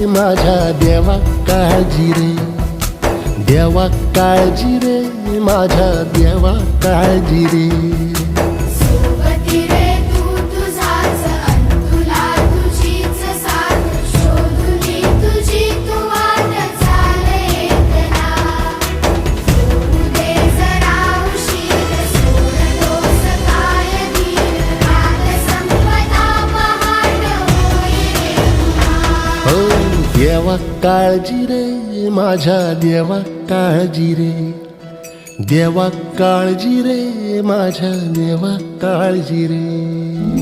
माझ्या देवा काळजी रे, देवा काळजी रे, माझ्या देवा काळजी रे. सोबती रे तू तुझाच अंतुला तुझीच साथ, शोधुनी तुझी तू वाट चाल एकला. होऊ दे जरा उशीर, सोडतोस काय धीर, रात संपता पहाट होई रे पुन्हा. हो देवा काळजी रे, माझ्या देवा काळजी रे, देवा काळजी रे, माझ्या देवा काळजी रे.